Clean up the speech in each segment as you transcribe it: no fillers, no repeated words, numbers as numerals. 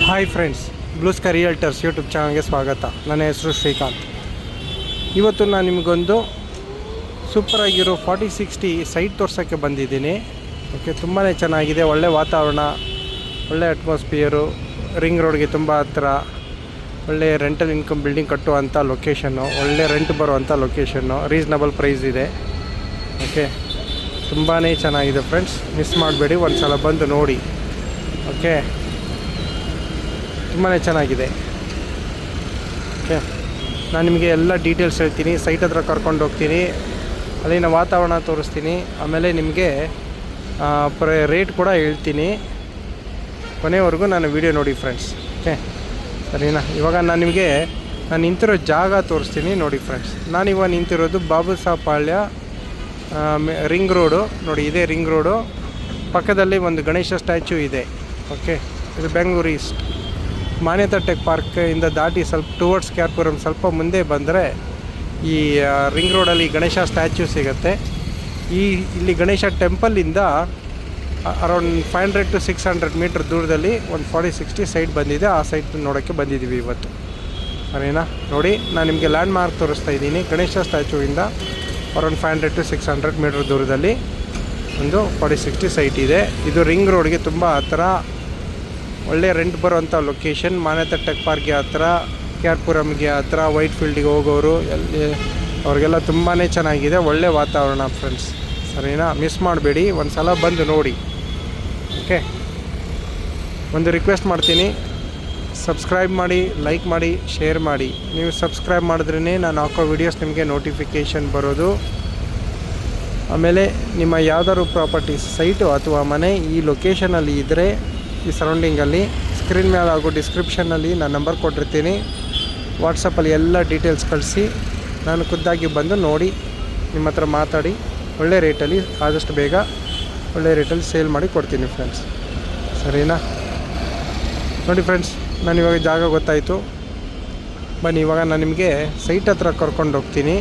Hi friends, blue sky realtors YouTube ಚಾನಲ್ಗೆ ಸ್ವಾಗತ. ನನ್ನ ಹೆಸರು ಶ್ರೀಕಾಂತ್. ಇವತ್ತು ನಾನು ನಿಮಗೊಂದು ಸೂಪರಾಗಿರೋ 4060 ಸೈಟ್ ತೋರ್ಸೋಕ್ಕೆ ಬಂದಿದ್ದೀನಿ. ಓಕೆ, ತುಂಬಾ ಚೆನ್ನಾಗಿದೆ. ಒಳ್ಳೆ ವಾತಾವರಣ, ಒಳ್ಳೆ ಅಟ್ಮಾಸ್ಫಿಯರು, ರಿಂಗ್ ರೋಡ್ಗೆ ತುಂಬ ಹತ್ತಿರ, ಒಳ್ಳೆ ರೆಂಟಲ್ ಇನ್ಕಮ್ ಬಿಲ್ಡಿಂಗ್ ಕಟ್ಟುವಂಥ ಲೊಕೇಶನ್ನು, ಒಳ್ಳೆ ರೆಂಟ್ ಬರುವಂಥ ಲೊಕೇಶನ್ನು, ರೀಸನಬಲ್ ಪ್ರೈಸ್ ಇದೆ. ಓಕೆ, ತುಂಬಾ ಚೆನ್ನಾಗಿದೆ ಫ್ರೆಂಡ್ಸ್. ಮಿಸ್ ಮಾಡಬೇಡಿ, ಒಂದು ಸಲ ಬಂದು ನೋಡಿ. ಓಕೆ, ತುಂಬಾ ಚೆನ್ನಾಗಿದೆ. ಓಕೆ, ನಾನು ನಿಮಗೆ ಎಲ್ಲ ಡೀಟೇಲ್ಸ್ ಹೇಳ್ತೀನಿ. ಸೈಟ್ ಹತ್ರ ಕರ್ಕೊಂಡು ಹೋಗ್ತೀನಿ, ಅಲ್ಲಿನ ವಾತಾವರಣ ತೋರಿಸ್ತೀನಿ. ಆಮೇಲೆ ನಿಮಗೆ ರೇಟ್ ಕೂಡ ಹೇಳ್ತೀನಿ. ಕೊನೆವರೆಗೂ ನಾನು ವಿಡಿಯೋ ನೋಡಿ ಫ್ರೆಂಡ್ಸ್. ಓಕೆ, ಸರಿನಾ? ಇವಾಗ ನಾನು ನಿಂತಿರೋ ಜಾಗ ತೋರಿಸ್ತೀನಿ ನೋಡಿ ಫ್ರೆಂಡ್ಸ್. ನಾನಿವಾಗ ನಿಂತಿರೋದು ಬಾಬುಸಾಪಾಳ್ಯ ರಿಂಗ್ ರೋಡು ನೋಡಿ. ಇದೇ ರಿಂಗ್ ರೋಡು ಪಕ್ಕದಲ್ಲಿ ಒಂದು ಗಣೇಶ ಸ್ಟ್ಯಾಚ್ಯೂ ಇದೆ. ಓಕೆ, ಇದು ಬೆಂಗಳೂರು ಈಸ್ಟ್ ಮಾನ್ಯತಾ ಟೆಕ್ ಪಾರ್ಕ್ ಇಂದ ದಾಟಿ ಸ್ವಲ್ಪ ಟುವರ್ಡ್ಸ್ ಕ್ಯಾರ್ಪುರಂ ಸ್ವಲ್ಪ ಮುಂದೆ ಬಂದರೆ ಈ ರಿಂಗ್ ರೋಡಲ್ಲಿ ಗಣೇಶ ಸ್ಟ್ಯಾಚ್ಯೂ ಸಿಗುತ್ತೆ. ಇಲ್ಲಿ ಗಣೇಶ ಟೆಂಪಲಿಂದ ಅರೌಂಡ್ 500 to 600 ಮೀಟ್ರ್ ದೂರದಲ್ಲಿ ಒಂದು 4060 ಸೈಟ್ ಬಂದಿದೆ. ಆ ಸೈಟ್ ನೋಡೋಕ್ಕೆ ಬಂದಿದ್ದೀವಿ ಇವತ್ತು. ಸರಿನಾ? ನೋಡಿ, ನಾನು ನಿಮಗೆ ಲ್ಯಾಂಡ್ ಮಾರ್ಕ್ ತೋರಿಸ್ತಾ ಇದ್ದೀನಿ. ಗಣೇಶ ಸ್ಟ್ಯಾಚ್ಯೂಯಿಂದ ಅರೌಂಡ್ 500 to 600 ಮೀಟ್ರ್ ದೂರದಲ್ಲಿ ಒಂದು 4060 ಸೈಟ್ ಇದೆ. ಇದು ರಿಂಗ್ ರೋಡ್ಗೆ ತುಂಬ ಹತ್ತಿರ, ಒಳ್ಳೆ ರೆಂಟ್ ಬರುವಂಥ ಲೊಕೇಶನ್. ಮಾನ್ಯತಾ ಟೆಕ್ ಪಾರ್ಕ್ಗೆ ಹತ್ತಿರ, ಕ್ಯಾರ್ಪುರಮ್ಗೆ ಹತ್ತಿರ, ವೈಟ್ ಫೀಲ್ಡಿಗೆ ಹೋಗೋರು ಅವ್ರಿಗೆಲ್ಲ ತುಂಬಾ ಚೆನ್ನಾಗಿದೆ. ಒಳ್ಳೆ ವಾತಾವರಣ ಫ್ರೆಂಡ್ಸ್. ಸರಿನಾ? ಮಿಸ್ ಮಾಡಬೇಡಿ, ಒಂದು ಸಲ ಬಂದು ನೋಡಿ. ಓಕೆ, ಒಂದು ರಿಕ್ವೆಸ್ಟ್ ಮಾಡ್ತೀನಿ, ಸಬ್ಸ್ಕ್ರೈಬ್ ಮಾಡಿ, ಲೈಕ್ ಮಾಡಿ, ಶೇರ್ ಮಾಡಿ. ನೀವು ಸಬ್ಸ್ಕ್ರೈಬ್ ಮಾಡಿದ್ರೇ ನಾನು ಹಾಕೋ ವೀಡಿಯೋಸ್ ನಿಮಗೆ ನೋಟಿಫಿಕೇಷನ್ ಬರೋದು. ಆಮೇಲೆ ನಿಮ್ಮ ಯಾವ್ದಾದ್ರು ಪ್ರಾಪರ್ಟೀಸ್ ಸೈಟು ಅಥವಾ ಮನೆ ಈ ಲೊಕೇಶನಲ್ಲಿ ಇದ್ದರೆ, ಈ ಸರೌಂಡಿಂಗಲ್ಲಿ ಸ್ಕ್ರೀನ್ ಮೇಲೆ ಹಾಗೂ ಡಿಸ್ಕ್ರಿಪ್ಷನ್ನಲ್ಲಿ ನಾನು ನಂಬರ್ ಕೊಟ್ಟಿರ್ತೀನಿ. ವಾಟ್ಸಪ್ಪಲ್ಲಿ ಎಲ್ಲ ಡೀಟೇಲ್ಸ್ ಕಳಿಸಿ, ನಾನು ಖುದ್ದಾಗಿ ಬಂದು ನೋಡಿ, ನಿಮ್ಮ ಹತ್ರ ಮಾತಾಡಿ ಒಳ್ಳೆ ರೇಟಲ್ಲಿ, ಆದಷ್ಟು ಬೇಗ ಒಳ್ಳೆ ರೇಟಲ್ಲಿ ಸೇಲ್ ಮಾಡಿ ಕೊಡ್ತೀನಿ ಫ್ರೆಂಡ್ಸ್. ಸರಿನಾ? ನೋಡಿ ಫ್ರೆಂಡ್ಸ್, ನಾನು ಇವಾಗ ಜಾಗ ಗೊತ್ತಾಯಿತು. ಬನ್ನಿ, ಇವಾಗ ನಾನು ನಿಮಗೆ ಸೈಟ್ ಹತ್ರ ಕರ್ಕೊಂಡು ಹೋಗ್ತೀನಿ,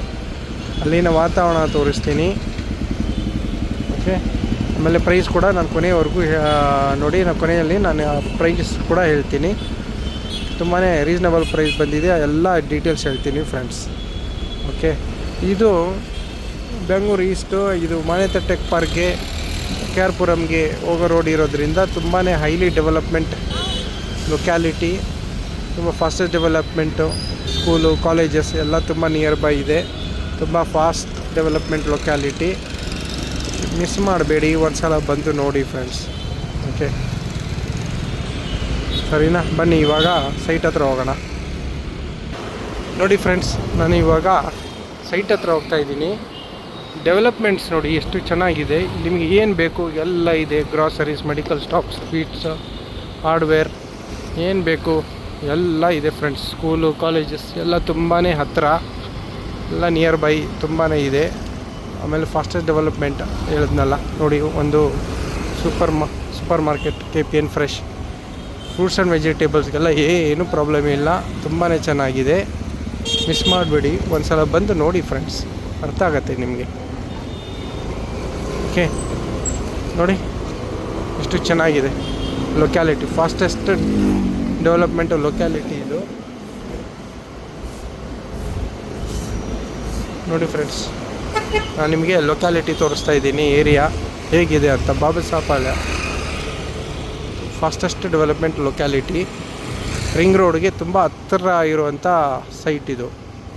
ಅಲ್ಲಿನ ವಾತಾವರಣ ತೋರಿಸ್ತೀನಿ. ಓಕೆ, ಆಮೇಲೆ ಪ್ರೈಸ್ ಕೂಡ ನಾನು ಕೊನೆಯವರೆಗೂ ನೋಡಿ. ನಾನು ಕೊನೆಯಲ್ಲಿ ಪ್ರೈಸ್ ಕೂಡ ಹೇಳ್ತೀನಿ. ತುಂಬಾ ರೀಸನಬಲ್ ಪ್ರೈಸ್ ಬಂದಿದೆ, ಎಲ್ಲ ಡೀಟೇಲ್ಸ್ ಹೇಳ್ತೀನಿ ಫ್ರೆಂಡ್ಸ್. ಓಕೆ, ಇದು ಬೆಂಗಳೂರು ಈಸ್ಟು, ಇದು ಮಾನ್ಯತಾ ಟೆಕ್ ಪಾರ್ಕ್ಗೆ ಕ್ಯಾರ್ಪುರಮ್ಗೆ ಹೋಗೋ ರೋಡ್ ಇರೋದ್ರಿಂದ ತುಂಬಾ ಹೈಲಿ ಡೆವಲಪ್ಮೆಂಟ್ ಲೊಕ್ಯಾಲಿಟಿ, ತುಂಬ ಫಾಸ್ಟೆಸ್ಟ್ ಡೆವಲಪ್ಮೆಂಟು. ಸ್ಕೂಲು, ಕಾಲೇಜಸ್ ಎಲ್ಲ ತುಂಬ ನಿಯರ್ ಬೈ ಇದೆ. ತುಂಬ ಫಾಸ್ಟ್ ಡೆವಲಪ್ಮೆಂಟ್ ಲೊಕ್ಯಾಲಿಟಿ. ಮಿಸ್ ಮಾಡಬೇಡಿ, ಒಂದು ಸಲ ಬಂದು ನೋಡಿ ಫ್ರೆಂಡ್ಸ್. ಓಕೆ, ಸರಿನಾ? ಬನ್ನಿ, ಇವಾಗ ಸೈಟ್ ಹತ್ರ ಹೋಗೋಣ. ನೋಡಿ ಫ್ರೆಂಡ್ಸ್, ನಾನು ಇವಾಗ ಸೈಟ್ ಹತ್ರ ಹೋಗ್ತಾ ಇದ್ದೀನಿ. ಡೆವಲಪ್ಮೆಂಟ್ಸ್ ನೋಡಿ ಎಷ್ಟು ಚೆನ್ನಾಗಿದೆ. ನಿಮಗೆ ಏನು ಬೇಕು ಎಲ್ಲ ಇದೆ. Groceries, medical stops, sweets, hardware, ಏನು ಬೇಕು ಎಲ್ಲ ಇದೆ ಫ್ರೆಂಡ್ಸ್. ಸ್ಕೂಲು, ಕಾಲೇಜಸ್ ಎಲ್ಲ ತುಂಬಾ ಹತ್ತಿರ, ಎಲ್ಲ ನಿಯರ್ ಬೈ ತುಂಬಾ ಇದೆ. ಆಮೇಲೆ ಫಾಸ್ಟೆಸ್ಟ್ ಡೆವಲಪ್ಮೆಂಟ್ ಹೇಳಿದ್ನಲ್ಲ ನೋಡಿ. ಒಂದು super market, KPN fresh fruits and ವೆಜಿಟೇಬಲ್ಸ್ಗೆಲ್ಲ ಏನೂ ಪ್ರಾಬ್ಲಮ್ ಇಲ್ಲ. ತುಂಬಾ ಚೆನ್ನಾಗಿದೆ. ಮಿಸ್ ಮಾಡಬೇಡಿ, ಒಂದು ಸಲ ಬಂದು ನೋಡಿ ಫ್ರೆಂಡ್ಸ್, ಅರ್ಥ ಆಗುತ್ತೆ ನಿಮಗೆ. ಓಕೆ, ನೋಡಿ ಎಷ್ಟು ಚೆನ್ನಾಗಿದೆ ಲೊಕ್ಯಾಲಿಟಿ. ಫಾಸ್ಟೆಸ್ಟ್ ಡೆವಲಪ್ಮೆಂಟ್ ಲೊಕ್ಯಾಲಿಟಿ ಇದು ನೋಡಿ ಫ್ರೆಂಡ್ಸ್. ನಾನು ನಿಮಗೆ ಲೊಕ್ಯಾಲಿಟಿ ತೋರಿಸ್ತಾ ಇದ್ದೀನಿ, ಏರಿಯಾ ಹೇಗಿದೆ ಅಂತ. ಬಾಬುಸಾಪಾಳ್ಯ ಫಾಸ್ಟೆಸ್ಟ್ ಡೆವಲಪ್ಮೆಂಟ್ ಲೊಕ್ಯಾಲಿಟಿ, ರಿಂಗ್ ರೋಡ್ಗೆ ತುಂಬ ಹತ್ತಿರ ಇರುವಂಥ ಸೈಟ್ ಇದು.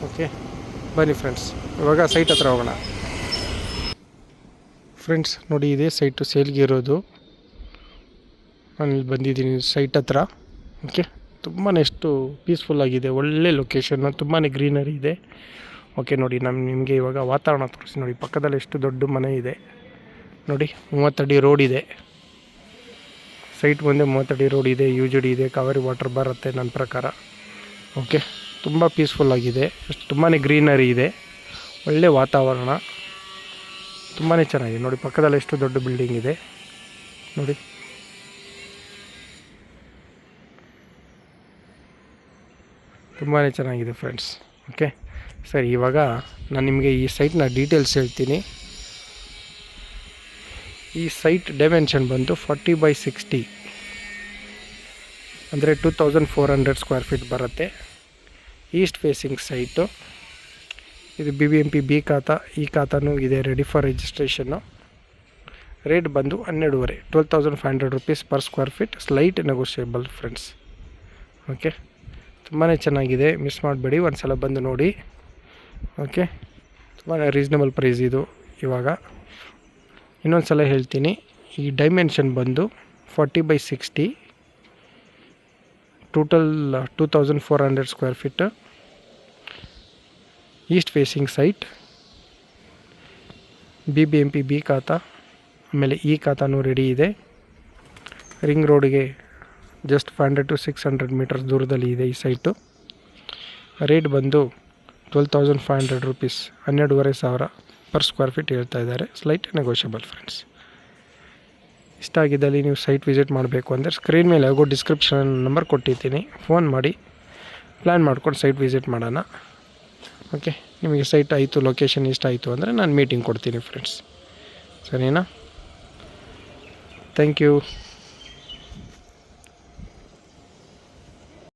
ಓಕೆ, ಬನ್ನಿ ಫ್ರೆಂಡ್ಸ್, ಇವಾಗ ಸೈಟ್ ಹತ್ರ ಹೋಗೋಣ. ಫ್ರೆಂಡ್ಸ್ ನೋಡಿ, ಇದೇ ಸೈಟು ಸೇಲ್ಗೆ ಇರೋದು. ನಾನು ಇಲ್ಲಿ ಬಂದಿದ್ದೀನಿ ಸೈಟ್ ಹತ್ರ. ಓಕೆ, ತುಂಬಾ ಎಷ್ಟು ಪೀಸ್ಫುಲ್ಲಾಗಿದೆ, ಒಳ್ಳೆ ಲೊಕೇಶನ್ನು, ತುಂಬಾ ಗ್ರೀನರಿ ಇದೆ. ಓಕೆ, ನೋಡಿ ನಾನು ನಿಮಗೆ ಇವಾಗ ವಾತಾವರಣ ತೋರಿಸಿ. ನೋಡಿ, ಪಕ್ಕದಲ್ಲಿ ಎಷ್ಟು ದೊಡ್ಡ ಮನೆ ಇದೆ ನೋಡಿ. 30 ಅಡಿ ರೋಡ್ ಇದೆ. ಸೈಟ್ ಮುಂದೆ 30 ಅಡಿ ರೋಡ್ ಇದೆ. UGD ಇದೆ, ಕಾವೇರಿ ವಾಟರ್ ಬರುತ್ತೆ ನನ್ನ ಪ್ರಕಾರ. ಓಕೆ, ತುಂಬ ಪೀಸ್ಫುಲ್ಲಾಗಿದೆ, ತುಂಬಾ ಗ್ರೀನರಿ ಇದೆ, ಒಳ್ಳೆ ವಾತಾವರಣ, ತುಂಬಾ ಚೆನ್ನಾಗಿದೆ. ನೋಡಿ, ಪಕ್ಕದಲ್ಲಿ ಎಷ್ಟು ದೊಡ್ಡ ಬಿಲ್ಡಿಂಗ್ ಇದೆ ನೋಡಿ. ತುಂಬಾ ಚೆನ್ನಾಗಿದೆ ಫ್ರೆಂಡ್ಸ್. ಓಕೆ, ಸರಿ, ಇವಾಗ ನಾನು ನಿಮಗೆ ಈ ಸೈಟ್ನ ಡೀಟೇಲ್ಸ್ ಹೇಳ್ತೀನಿ. ಈ ಸೈಟ್ ಡೈಮೆನ್ಷನ್ ಬಂದು 40 by 60. ಅಂದರೆ 2400 ಸ್ಕ್ವೇರ್ ಫೀಟ್ ಬರುತ್ತೆ. East facing site. ಇದು BBMP ಬಿ ಖಾತಾ. ಈ ಖಾತಾನೂ ಇದೆ ರೆಡಿ ಫಾರ್ ರಿಜಿಸ್ಟ್ರೇಷನ್ನು. ರೇಟ್ ಬಂದು 12.5 12,500 rupees per square feet. Slight negotiable friends. Okay, ತುಂಬಾ ಚೆನ್ನಾಗಿದೆ, ಮಿಸ್ ಮಾಡಬೇಡಿ, ಒಂದು ಸಲ ಬಂದು ನೋಡಿ. ಓಕೆ, ತುಂಬಾ ರೀಸ್ನಬಲ್ ಪ್ರೈಸ್ ಇದು. ಇವಾಗ ಇನ್ನೊಂದು ಸಲ ಹೇಳ್ತೀನಿ, ಈ ಡೈಮೆನ್ಷನ್ ಬಂದು 40/60, total 2400 square feet, East facing site, BBMP B ಖಾತಾ. ಆಮೇಲೆ ಈ ಖಾತಾನೂ ರೆಡಿ ಇದೆ. ರಿಂಗ್ ರೋಡಿಗೆ ಜಸ್ಟ್ 500 to 600 ಮೀಟರ್ಸ್ ದೂರದಲ್ಲಿ ಇದೆ ಈ ಸೈಟು. ರೇಟ್ ಬಂದು 12,500 ರುಪೀಸ್, 12,500 ಪರ್ ಸ್ಕ್ವೇರ್ ಫೀಟ್ ಹೇಳ್ತಾ ಇದ್ದಾರೆ. Slight negotiable friends. ಇಷ್ಟ ಆಗಿದ್ದಲ್ಲಿ ನೀವು ಸೈಟ್ ವಿಸಿಟ್ ಮಾಡಬೇಕು ಅಂದರೆ ಸ್ಕ್ರೀನ್ ಮೇಲೆ ಆಗೋ ಡಿಸ್ಕ್ರಿಪ್ಷನ್ ನಂಬರ್ ಕೊಟ್ಟಿರ್ತೀನಿ, ಫೋನ್ ಮಾಡಿ ಪ್ಲ್ಯಾನ್ ಮಾಡ್ಕೊಂಡು ಸೈಟ್ ವಿಸಿಟ್ ಮಾಡೋಣ. ಓಕೆ, ನಿಮಗೆ ಸೈಟ್ ಆಯಿತು, ಲೊಕೇಶನ್ ಇಷ್ಟ ಆಯಿತು ಅಂದರೆ ನಾನು ಮೀಟಿಂಗ್ ಕೊಡ್ತೀನಿ ಫ್ರೆಂಡ್ಸ್. ಸರಿನಾ? Thank you.